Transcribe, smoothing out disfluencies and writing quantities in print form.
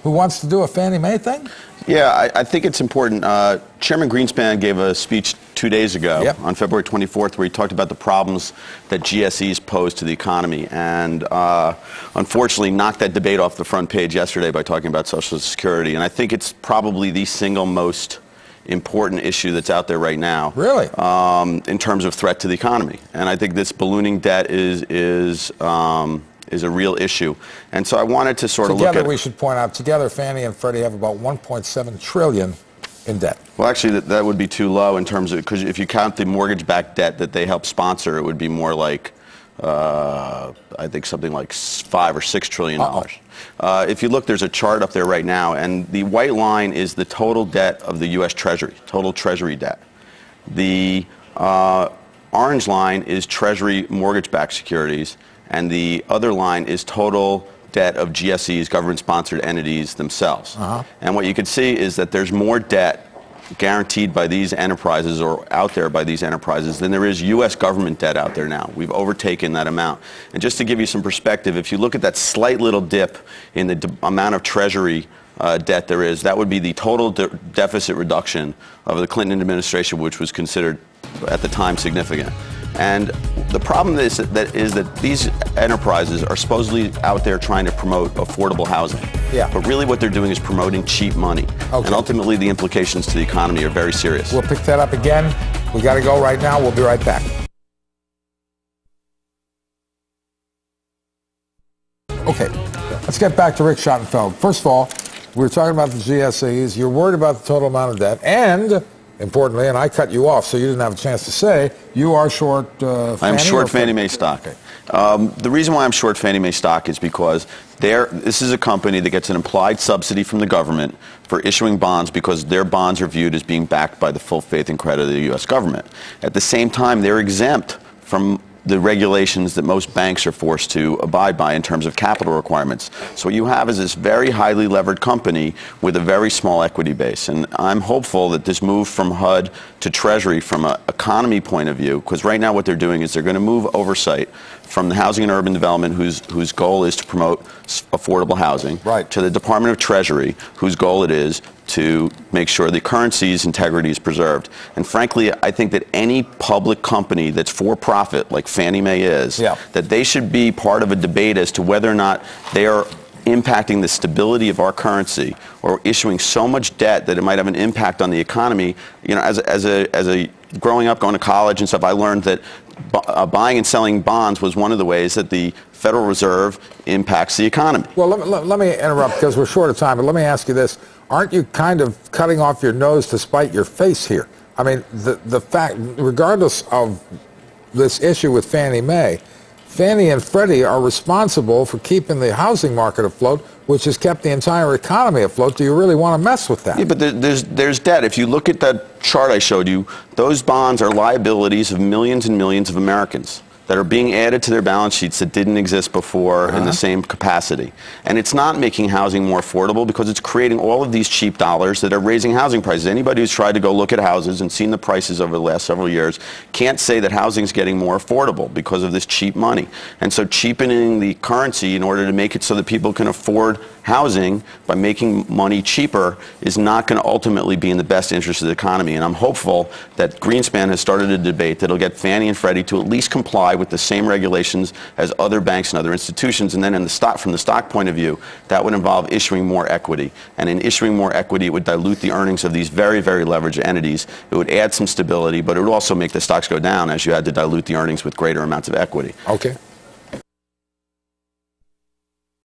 who wants to do a Fannie Mae thing? Yeah, I think it's important. Chairman Greenspan gave a speech 2 days ago on February 24th where he talked about the problems that GSEs pose to the economy and unfortunately knocked that debate off the front page yesterday by talking about Social Security. And I think it's probably the single most important issue that's out there right now. Really? In terms of threat to the economy. And I think this ballooning debt is a real issue. And so I wanted to sort of look at... Together, we should point out, together Fannie and Freddie have about $1.7 trillion in debt. Well, actually, that would be too low in terms of... Because if you count the mortgage-backed debt that they help sponsor, it would be more like, I think, something like $5 or $6 trillion. If you look, there's a chart up there right now, and the white line is the total debt of the U.S. Treasury, total Treasury debt. The orange line is Treasury mortgage-backed securities, and the other line is total debt of GSEs, government-sponsored entities themselves. And what you can see is that there's more debt guaranteed by these enterprises or out there by these enterprises than there is U.S. government debt out there now. We've overtaken that amount. And just to give you some perspective, if you look at that slight little dip in the amount of Treasury debt there is, that would be the total deficit reduction of the Clinton administration, which was considered at the time significant. And the problem is that these enterprises are supposedly out there trying to promote affordable housing. But really what they're doing is promoting cheap money. And ultimately the implications to the economy are very serious. We'll pick that up again. We got to go right now. We'll be right back. Okay, let's get back to Rick Schottenfeld. First of all, we were talking about the GSEs. You're worried about the total amount of debt. And importantly, and I cut you off so you didn't have a chance to say, you are short Fannie. I'm short Fannie Mae stock. The reason why I'm short Fannie Mae stock is because this is a company that gets an implied subsidy from the government for issuing bonds because their bonds are viewed as being backed by the full faith and credit of the U.S. government. At the same time, they're exempt from the regulations that most banks are forced to abide by in terms of capital requirements. So what you have is this very highly levered company with a very small equity base. And I'm hopeful that this move from HUD to Treasury from an economy point of view, because right now what they're doing is they're going to move oversight from the Housing and Urban Development, whose goal is to promote affordable housing, to the Department of Treasury, whose goal it is to make sure the currency's integrity is preserved. And frankly, I think that any public company that's for profit, like Fannie Mae is, that they should be part of a debate as to whether or not they are impacting the stability of our currency or issuing so much debt that it might have an impact on the economy. You know, as a growing up, going to college and stuff, I learned that buying and selling bonds was one of the ways that the Federal Reserve impacts the economy. Well, let me interrupt because we're short of time, but let me ask you this. Aren't you kind of cutting off your nose to spite your face here? I mean, the fact, regardless of this issue with Fannie Mae, Fannie and Freddie are responsible for keeping the housing market afloat, which has kept the entire economy afloat. Do you really want to mess with that? Yeah, but there's debt. If you look at that chart I showed you, those bonds are liabilities of millions and millions of Americans that are being added to their balance sheets that didn't exist before in the same capacity. And it's not making housing more affordable because it's creating all of these cheap dollars that are raising housing prices. Anybody who's tried to go look at houses and seen the prices over the last several years can't say that housing is getting more affordable because of this cheap money. And so cheapening the currency in order to make it so that people can afford housing by making money cheaper is not going to ultimately be in the best interest of the economy. And I'm hopeful that Greenspan has started a debate that will get Fannie and Freddie to at least comply with the same regulations as other banks and other institutions. And then from the stock point of view, that would involve issuing more equity. And in issuing more equity, it would dilute the earnings of these very, very leveraged entities. It would add some stability, but it would also make the stocks go down as you had to dilute the earnings with greater amounts of equity. Okay.